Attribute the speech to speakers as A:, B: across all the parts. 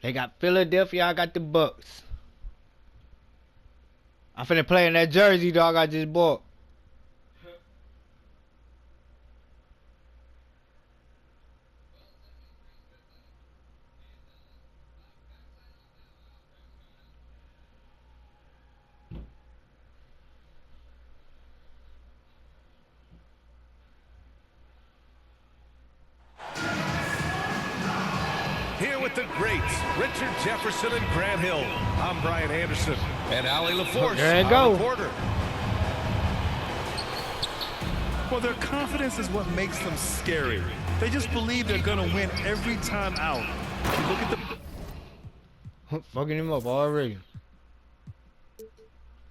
A: They got Philadelphia. I got the Bucks. I'm finna play in that jersey, dog. I just bought.
B: Here with the greats, Richard Jefferson and Grant Hill. I'm Brian Anderson. And Allie LaForce,
A: there you go.
B: Reporter.
C: Well, their confidence is what makes them scary. They just believe they're going to win every time out. Look at the
A: Fucking him up already.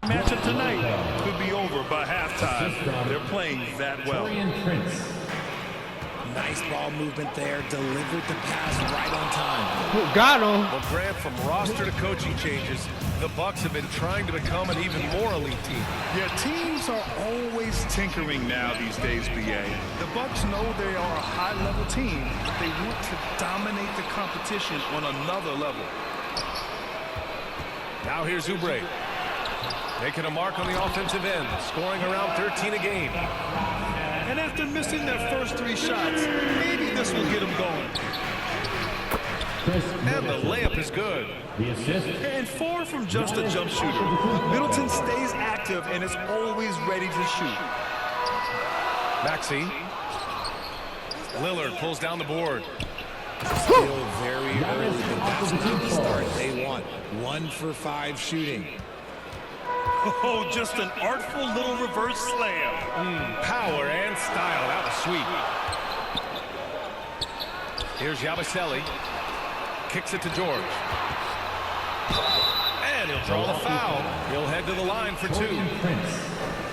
C: matchup tonight. Could be over by halftime. They're playing that well.
D: Nice ball movement there. Delivered the pass right on time.
A: Got him.
B: Well, Grant, from roster to coaching changes, the Bucks have been trying to become an even more elite team.
C: Yeah, teams are always tinkering now these days, BA. The Bucks know they are a high-level team, but they want to dominate the competition on another level.
B: Now here's Oubre. Making a mark on the offensive end, scoring around 13 a game.
C: And after missing their first 3 shots, maybe this will get them going.
B: And the layup is good.
C: And far from just a jump shooter, Middleton stays active and is always ready to shoot.
B: Maxey. Lillard pulls down the board.
D: Still very early, but that's not the start they want. 1 for 5 shooting.
C: Oh, just an artful little reverse slam.
B: Power and style. That was sweet. Here's Yabusele. Kicks it to George. And he'll draw the foul. He'll head to the line for 2.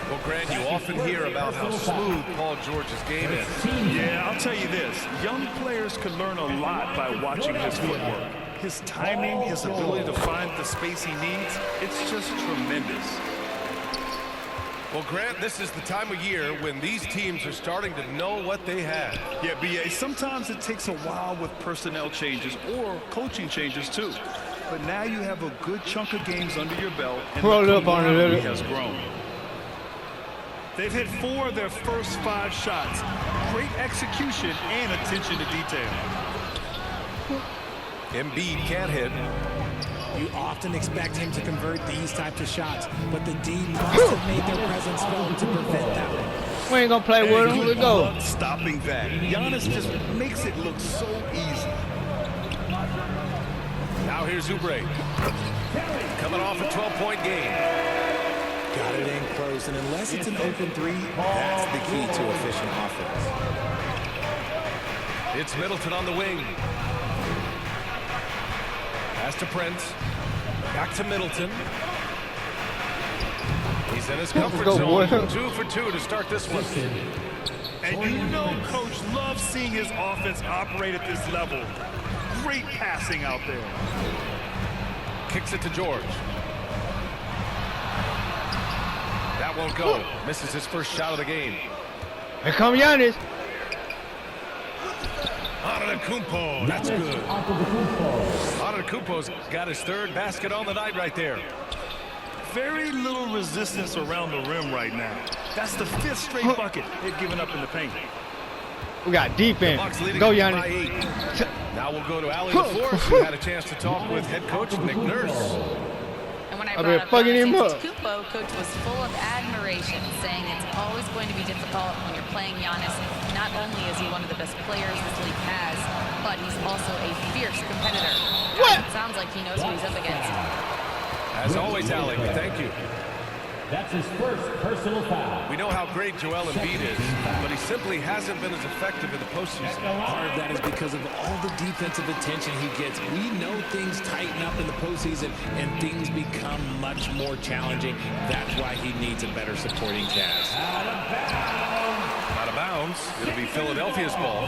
B: Well, Grant, you often hear about how smooth Paul George's game is.
C: Yeah, I'll tell you this. Young players can learn a lot by watching his footwork. His timing, his ability to find the space he needs, it's just tremendous.
B: Well, Grant, this is the time of year when these teams are starting to know what they have.
C: Yeah, BA, sometimes it takes a while with personnel changes or coaching changes too. But now you have a good chunk of games under your belt and
A: Roll
C: the
A: up on it,
C: camaraderie
A: Lillard.
C: has grown. They've hit 4 of their first 5 shots. Great execution and attention to detail.
B: Embiid can't hit.
D: You often expect him to convert these types of shots, but the D must have made their presence felt to prevent that one.
A: We ain't gonna play with him. Let's go.
C: Love stopping that. Giannis just makes it look so easy.
B: Now here's Oubre. Coming off a 12-point game.
D: Got it in close, and unless it's an open 3, that's the key to efficient offense.
B: It's Middleton on the wing. Pass to Prince. Back to Middleton. He's in his comfort
A: Go,
B: zone.
A: boy.
B: 2 for 2 to start this one.
C: And you know Coach loves seeing his offense operate at this level. Great passing out there.
B: Kicks it to George. That won't go. Misses his first shot of the game.
A: Here come Giannis.
B: Antetokounmpo. That's good. Antetokounmpo's got his 3rd basket on the night right there.
C: Very little resistance around the rim right now. That's the 5th straight bucket they've given up in the paint.
A: We got defense.
B: Bucks leading
A: Go
B: by
A: Giannis.
B: 8. Now we'll go to Allie LaForce, who had a chance to talk with head coach Nick Nurse.
E: And when I
A: I've
E: brought
A: been
E: up
A: fucking him
E: Giannis
A: up.
E: Antetokounmpo, Coach was full of admiration, saying it's always going to be difficult when you're playing Giannis. Not only is he one of the best players this league has, but he's also a fierce competitor.
A: What?
E: It sounds like he knows who he's up against.
B: As always, Allie, thank you.
F: That's his first personal foul.
B: We know how great Joel Embiid is, but he simply hasn't been as effective in the postseason.
D: Part of that is because of all the defensive attention he gets. We know things tighten up in the postseason and things become much more challenging. That's why he needs a better supporting cast.
B: Out of bounds. It'll be Philadelphia's ball.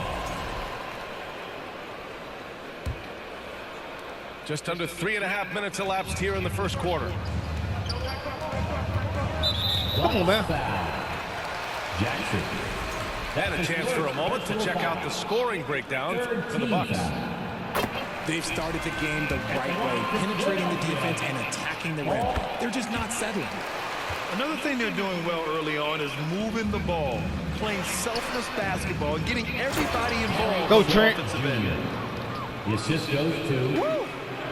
B: Just under 3.5 minutes elapsed here in the first quarter.
A: Come on, man.
F: Jackson.
B: And a chance for a moment to check out the scoring breakdown for the Bucks.
D: They've started the game the right way, penetrating the defense and attacking the rim. They're just not settling.
C: Another thing they're doing well early on is moving the ball, playing selfless basketball, and getting everybody involved.
A: Go,
C: on the
A: Trent.
C: offensive end.
F: The assist goes to
C: Woo!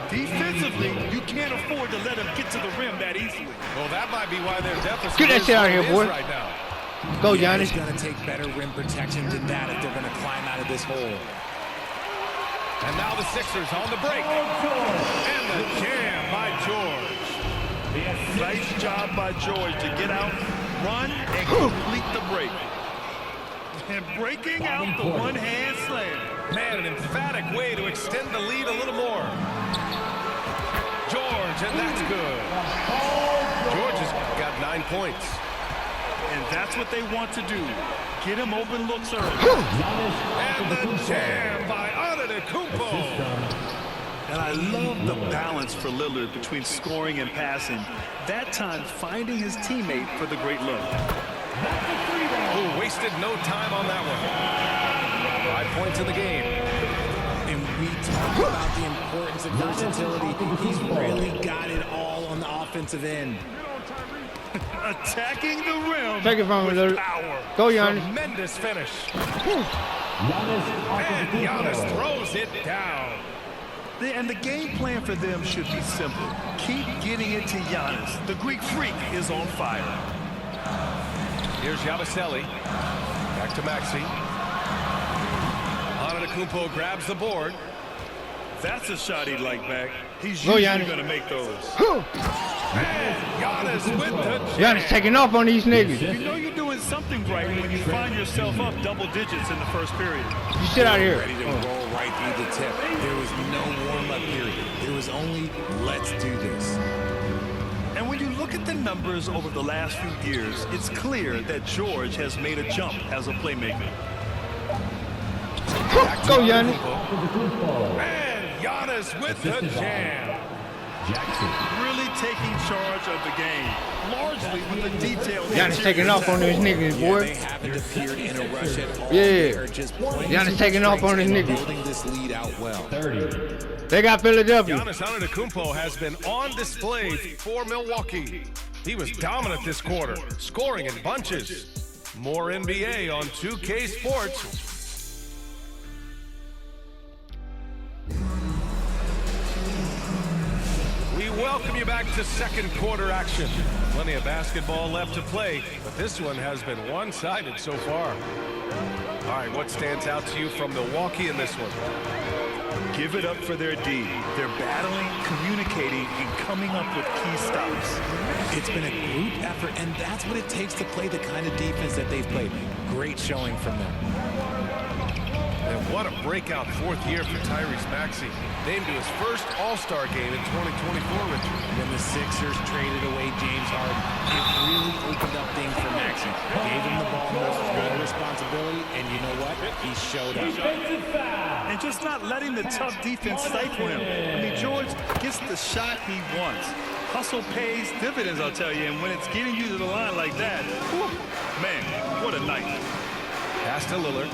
C: Defensively, you can't afford to let them get to the rim that easily.
B: Well, that might be why their deficit
A: Get that
B: is
A: shit out
B: what
A: of
B: it
A: here,
B: is
A: boy.
B: right now.
A: Go,
D: Yeah,
A: Giannis.
D: it's going to take better rim protection than that if they're going to climb out of this hole.
B: And now the Sixers on the break. And the jam by George.
C: Nice job by George to get out, run, and complete the break. And breaking out the one-hand slam.
B: Man, an emphatic way to extend the lead a little more. George, and that's good. George has got 9 points.
C: And that's what they want to do. Get him open looks early.
B: And the jam by Antetokounmpo.
C: And I love the balance for Lillard between scoring and passing. That time finding his teammate for the great look.
B: Who wasted no time on that one. 5 points in the game.
D: And we talk about the importance of versatility. He's really got it all on the offensive end.
C: Attacking the rim
A: Take it from him,
C: with
A: Lillard.
C: power.
A: Go, Giannis.
B: Tremendous finish.
F: Giannis
B: And Giannis
F: Antetokounmpo.
B: throws it down.
C: And the game plan for them should be simple. Keep getting it to Giannis. The Greek freak is on fire.
B: Here's Yabusele. Back to Maxey. Antetokounmpo grabs the board.
C: That's a shot he'd like back. He's
A: Go,
C: usually
A: Giannis.
C: going to make those.
B: And Giannis with the
A: Giannis
B: jam.
A: taking off on these niggas.
C: You know you're doing something right when you find yourself up double digits in the first period.
A: You sit out here.
D: Ready to roll right through the tip. There was no warm-up period. There was only, let's do this.
C: And when you look at the numbers over the last few years, it's clear that George has made a jump as a playmaker.
A: Go, Giannis.
B: And Giannis with the jam.
F: Jackson.
C: Really taking charge of the game, largely with the detail.
A: Giannis taking off on these niggas,
D: Yeah,
A: boy.
D: they haven't appeared in a rush at all.
A: Yeah.
D: They are just playing
A: Giannis
D: to their
A: taking off on his
D: strengths and
A: niggas.
D: holding this lead out well.
F: 30.
A: They got Philadelphia.
B: Giannis Antetokounmpo has been on display for Milwaukee. He was dominant this quarter, scoring in bunches. More NBA on 2K Sports. We welcome you back to second quarter action. Plenty of basketball left to play, but this one has been one-sided so far. All right, what stands out to you from Milwaukee in this one?
C: Give it up for their D. They're battling, communicating, and coming up with key stops.
D: It's been a group effort, and that's what it takes to play the kind of defense that they've played. Great showing from them.
B: And what a breakout fourth year for Tyrese Maxey. Named to his first All-Star game in 2024, Richard.
D: When the Sixers traded away James Harden, it really opened up things for Maxey. Gave him the ball more responsibility, and you know what? He showed up.
C: And just not letting the tough defense stifle him. I mean, George gets the shot he wants. Hustle pays dividends, I'll tell you. And when it's getting you to the line like that, whew, man, what a night.
B: Pass to Lillard.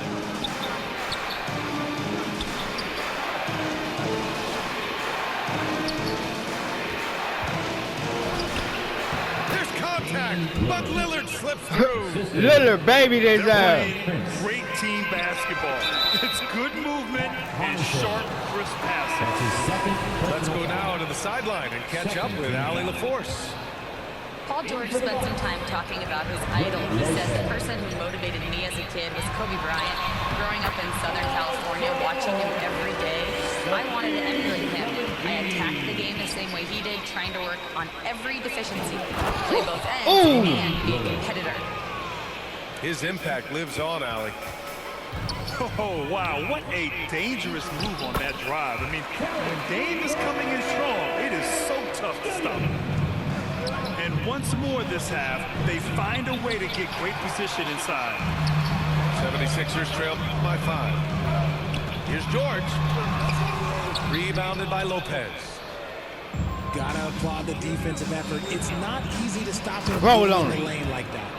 B: There's contact, but Lillard slips through.
A: Lillard, baby, this
C: They're playing great team basketball. It's good movement and sharp, crisp passing.
F: That's his second
B: Let's go
F: personal
B: now to the sideline and catch up with Allie LaForce.
E: Paul George spent some time talking about his idol. He said the person who motivated me as a kid was Kobe Bryant. Growing up in Southern California, watching him every day, I wanted to emulate him. I attacked the game the same way he did, trying to work on every deficiency, play both ends, and be a competitor.
B: His impact lives on, Allie.
C: Oh, wow, what a dangerous move on that drive. I mean, when Dame is coming in strong, it is so tough to stop. And once more this half, they find a way to get great position inside.
B: 76ers trail by 5. Here's George. Rebounded by Lopez.
D: Gotta applaud the defensive effort. It's not easy to stop him
A: Roll
D: in
A: on
D: the
A: it.
D: lane like that.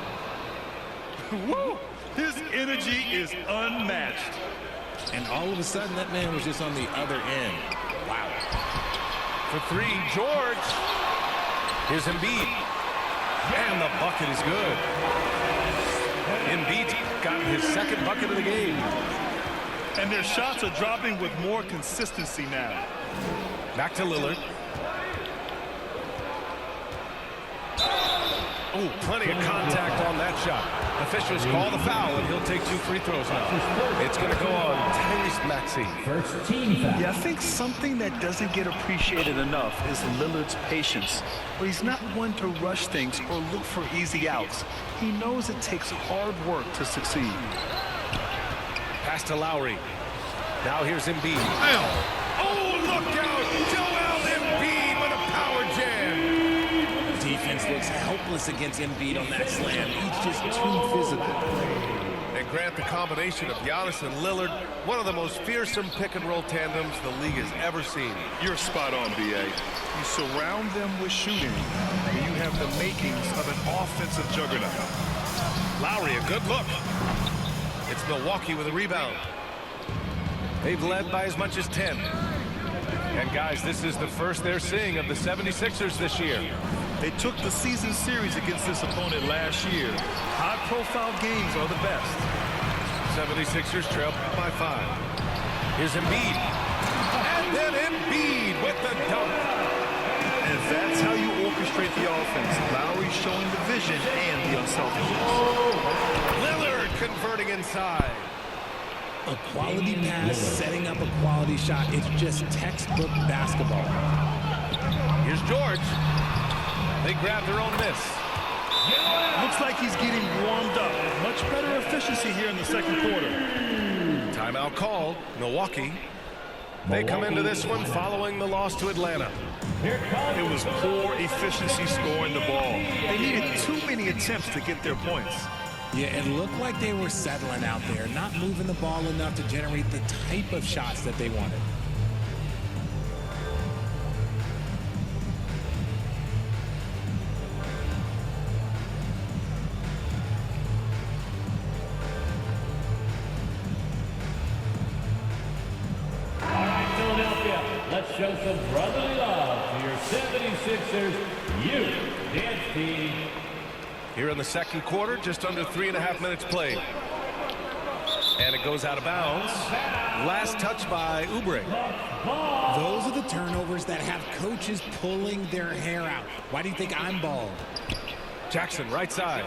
C: Woo! His energy is unmatched.
D: And all of a sudden, that man was just on the other end. Wow.
B: For three, George. Here's Embiid. And the bucket is good. Embiid got his second bucket of the game.
C: And their shots are dropping with more consistency now.
B: Back to Lillard. Oh, plenty of contact on that shot. Officials call the foul, and he'll take 2 free throws now. It's going to go on Tyrese Maxey.
F: First team foul.
C: Yeah, I think something that doesn't get appreciated enough is Lillard's patience. But he's not one to rush things or look for easy outs. He knows it takes hard work to succeed.
B: Pass to Lowry. Now here's Embiid. Oh, look out! Joel Embiid with a power jam.
D: Defense looks helpless against Embiid on that slam. He's just too physical.
B: And Grant, the combination of Giannis and Lillard, one of the most fearsome pick-and-roll tandems the league has ever seen.
C: You're spot on, B.A. You surround them with shooting, and you have the makings of an offensive juggernaut.
B: Lowry, a good look. It's Milwaukee with a rebound. They've led by as much as 10. And guys, this is the first they're seeing of the 76ers this year.
C: They took the season series against this opponent last year. High-profile games are the best.
B: 76ers trail by 5. Here's Embiid. And then Embiid with the dunk.
C: And that's how you orchestrate the offense. Lowry showing the vision and the unselfishness.
B: Lillard converting inside.
D: A quality pass, setting up a quality shot. It's just textbook basketball.
B: Here's George. They grab their own miss.
C: Looks like he's getting warmed up. Much better efficiency here in the second quarter.
B: Timeout called. Milwaukee. They come into this one following the loss to Atlanta.
C: It was poor efficiency scoring the ball. They needed too many attempts to get their points.
D: Yeah, it looked like they were settling out there, not moving the ball enough to generate the type of shots that they wanted.
F: All right, Philadelphia, let's show some brotherly love to your 76ers youth dance team.
B: Here in the second quarter, just under 3.5 minutes played. And it goes out of bounds. Last touch by Oubre.
D: Those are the turnovers that have coaches pulling their hair out. Why do you think I'm bald?
B: Jackson, right side.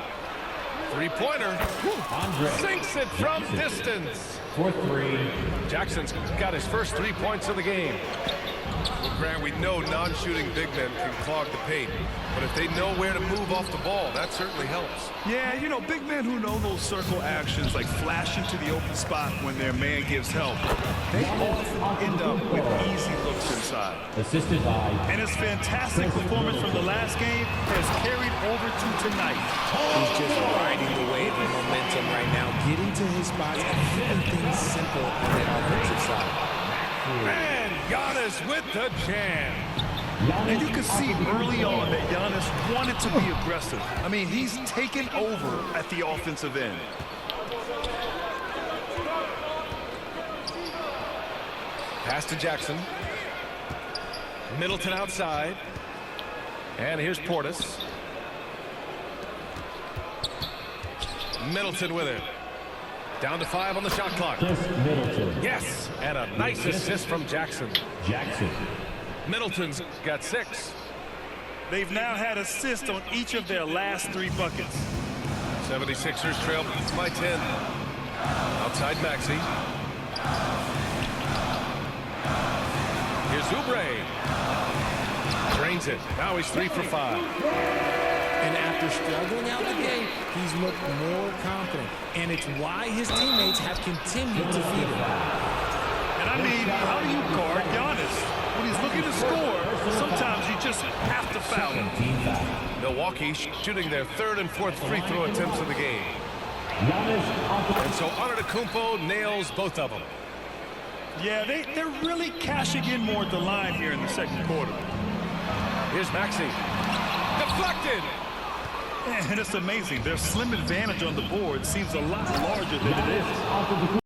B: Three-pointer.
F: Andre
B: Sinks it from distance.
F: for 3.
B: Jackson's got his first 3 points of the game. Well, Grant, we know non-shooting big men can clog the paint, but if they know where to move off the ball, that certainly helps.
C: Yeah, you know, big men who know those circle actions, like flashing to the open spot when their man gives help, they often end up with easy looks inside.
F: Assisted by
C: And his fantastic performance from the last game has carried over to tonight.
D: He's just riding the wave of momentum right now, getting to his spots and keeping things simple on the offensive side.
B: And Giannis with the jam.
C: And you can see early on that Giannis wanted to be aggressive. I mean, he's taken over at the offensive end.
B: Pass to Jackson. Middleton outside. And here's Portis. Middleton with it. Down to 5 on the shot clock.
F: Middleton.
B: Yes, and a nice assist from Jackson.
F: Jackson.
B: Middleton's got 6.
C: They've now had assists on each of their last 3 buckets.
B: 76ers trail by 10. Outside Maxey. Here's Oubre. Drains it. Now he's 3 for 5.
D: And after struggling out the gate, he's looked more confident. And it's why his teammates have continued to feed him.
C: And I mean, how do you guard Giannis? When he's looking to score, sometimes you just have to foul him.
B: Milwaukee shooting their 3rd and 4th free throw attempts of the game. And so Antetokounmpo nails both of them.
C: Yeah, they're really cashing in more at the line here in the second quarter.
B: Here's Maxey. Deflected.
C: And it's amazing. Their slim advantage on the board seems a lot larger than it is.